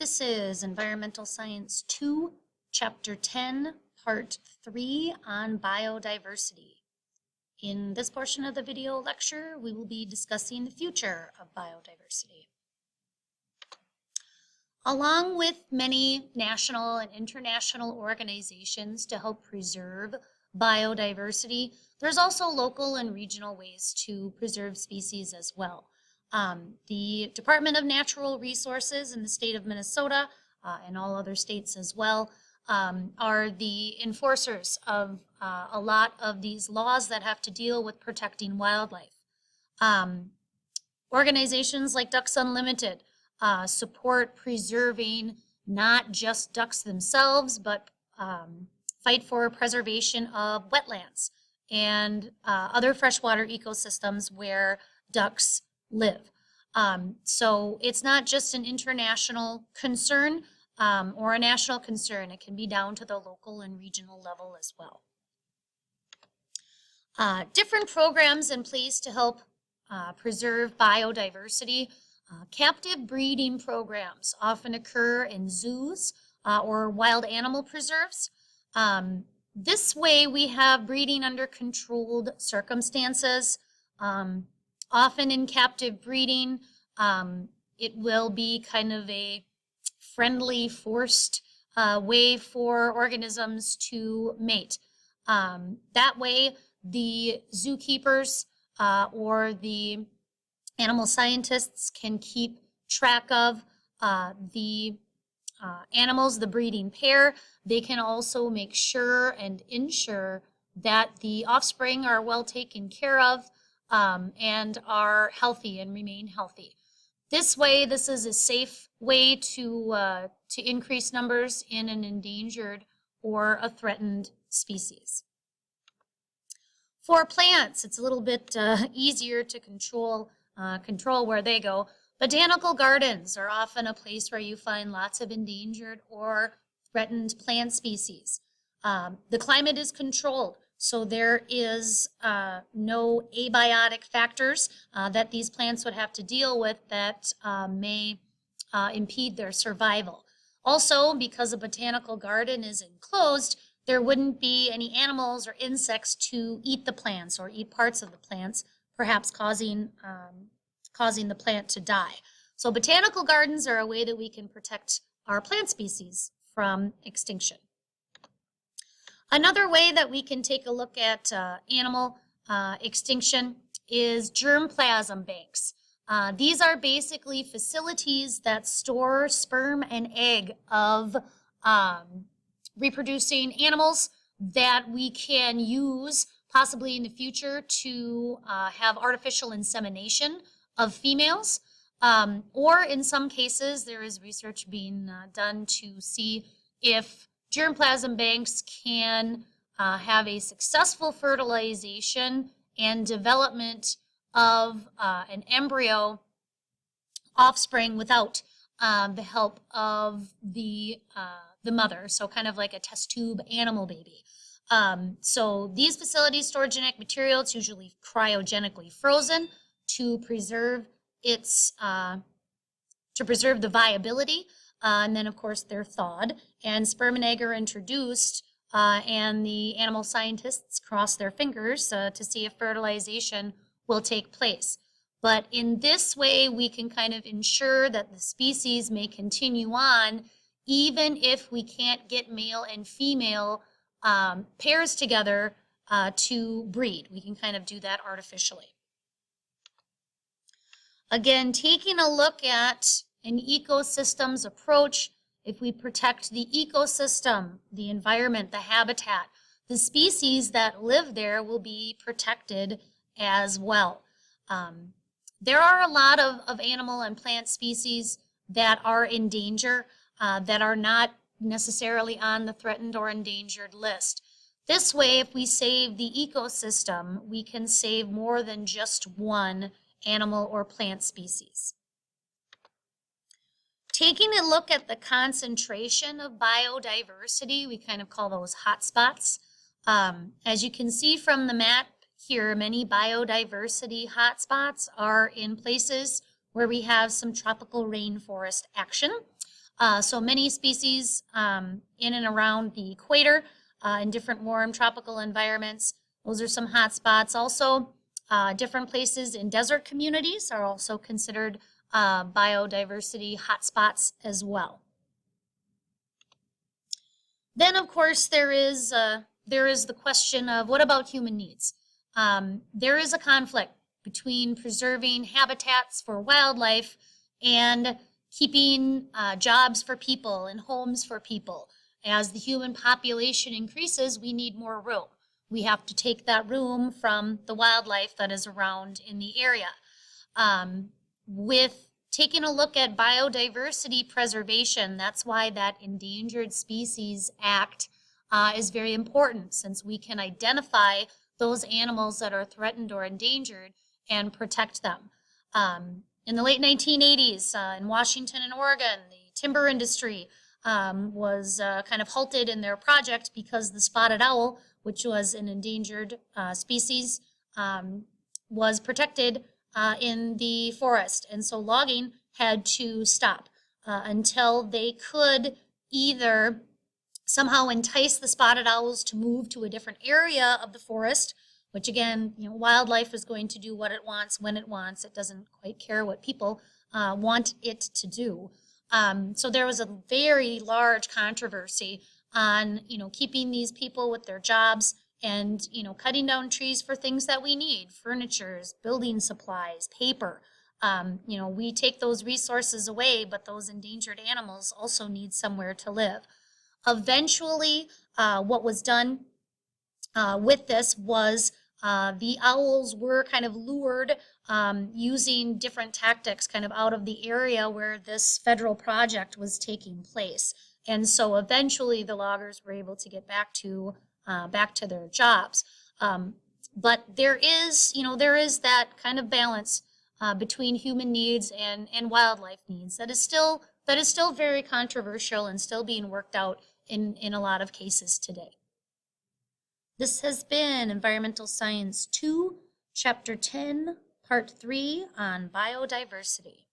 This is Environmental Science 2, Chapter 10, Part 3 on biodiversity. In this portion of the video lecture, we will be discussing the future of biodiversity. Along with many national and international organizations to help preserve biodiversity, there's also local and regional ways to preserve species as well. The Department of Natural Resources in the state of Minnesota and all other states as well are the enforcers of a lot of these laws that have to deal with protecting wildlife. Organizations like Ducks Unlimited support preserving not just ducks themselves, but fight for preservation of wetlands and other freshwater ecosystems where ducks live. So it's not just an international concern or a national concern. It can be down to the local and regional level as well. Different programs in place to help preserve biodiversity. Captive breeding programs often occur in zoos or wild animal preserves. This way we have breeding under controlled circumstances. Often in captive breeding, it will be kind of a friendly, forced way for organisms to mate. That way, the zookeepers or the animal scientists can keep track of the animals, the breeding pair. They can also make sure and ensure that the offspring are well taken care of and are healthy and remain healthy. This way, this is a safe way to increase numbers in an endangered or a threatened species. For plants, it's a little bit easier to control where they go. Botanical gardens are often a place where you find lots of endangered or threatened plant species. The climate is controlled, so there is no abiotic factors that these plants would have to deal with that may impede their survival. Also, because a botanical garden is enclosed, there wouldn't be any animals or insects to eat the plants or eat parts of the plants, perhaps causing the plant to die. So botanical gardens are a way that we can protect our plant species from extinction. Another way that we can take a look at animal extinction is germplasm banks. These are basically facilities that store sperm and egg of reproducing animals that we can use possibly in the future to have artificial insemination of females. Or in some cases, there is research being done to see if germplasm banks can have a successful fertilization and development of an embryo offspring without the help of the mother, so kind of like a test tube animal baby. So these facilities store genetic material. It's usually cryogenically frozen to preserve its the viability. And then, of course, they're thawed, and sperm and egg are introduced, and the animal scientists cross their fingers to see if fertilization will take place. But in this way, we can kind of ensure that the species may continue on, even if we can't get male and female pairs together to breed. We can kind of do that artificially. Again, taking a look at an ecosystem's approach, if we protect the ecosystem, the environment, the habitat, the species that live there will be protected as well. There are a lot of animal and plant species that are in danger, that are not necessarily on the threatened or endangered list. This way, if we save the ecosystem, we can save more than just one animal or plant species. Taking a look at the concentration of biodiversity, we kind of call those hotspots. As you can see from the map here, many biodiversity hotspots are in places where we have some tropical rainforest action. So many species in and around the equator in different warm tropical environments. Those are some hot spots. Also, different places in desert communities are also considered biodiversity hotspots as well. Then, of course, there is the question of what about human needs? There is a conflict between preserving habitats for wildlife and keeping jobs for people and homes for people. As the human population increases, we need more room. We have to take that room from the wildlife that is around in the area. With taking a look at biodiversity preservation, that's why that Endangered Species Act is very important, since we can identify those animals that are threatened or endangered and protect them. In the late 1980s, in Washington and Oregon, the timber industry was kind of halted in their project because the spotted owl, which was an endangered species, was protected in the forest. And so logging had to stop until they could either somehow entice the spotted owls to move to a different area of the forest, which again, wildlife is going to do what it wants when it wants. It doesn't quite care what people want it to do. So there was a very large controversy on, keeping these people with their jobs and, cutting down trees for things that we need, furnitures, building supplies, paper. We take those resources away, but those endangered animals also need somewhere to live. Eventually, what was done with this was the owls were kind of lured using different tactics kind of out of the area where this federal project was taking place. And so eventually the loggers were able to get back to their jobs. But there is that kind of balance between human needs and wildlife needs that is still very controversial and still being worked out in a lot of cases today. This has been Environmental Science 2, Chapter 10, Part 3 on biodiversity.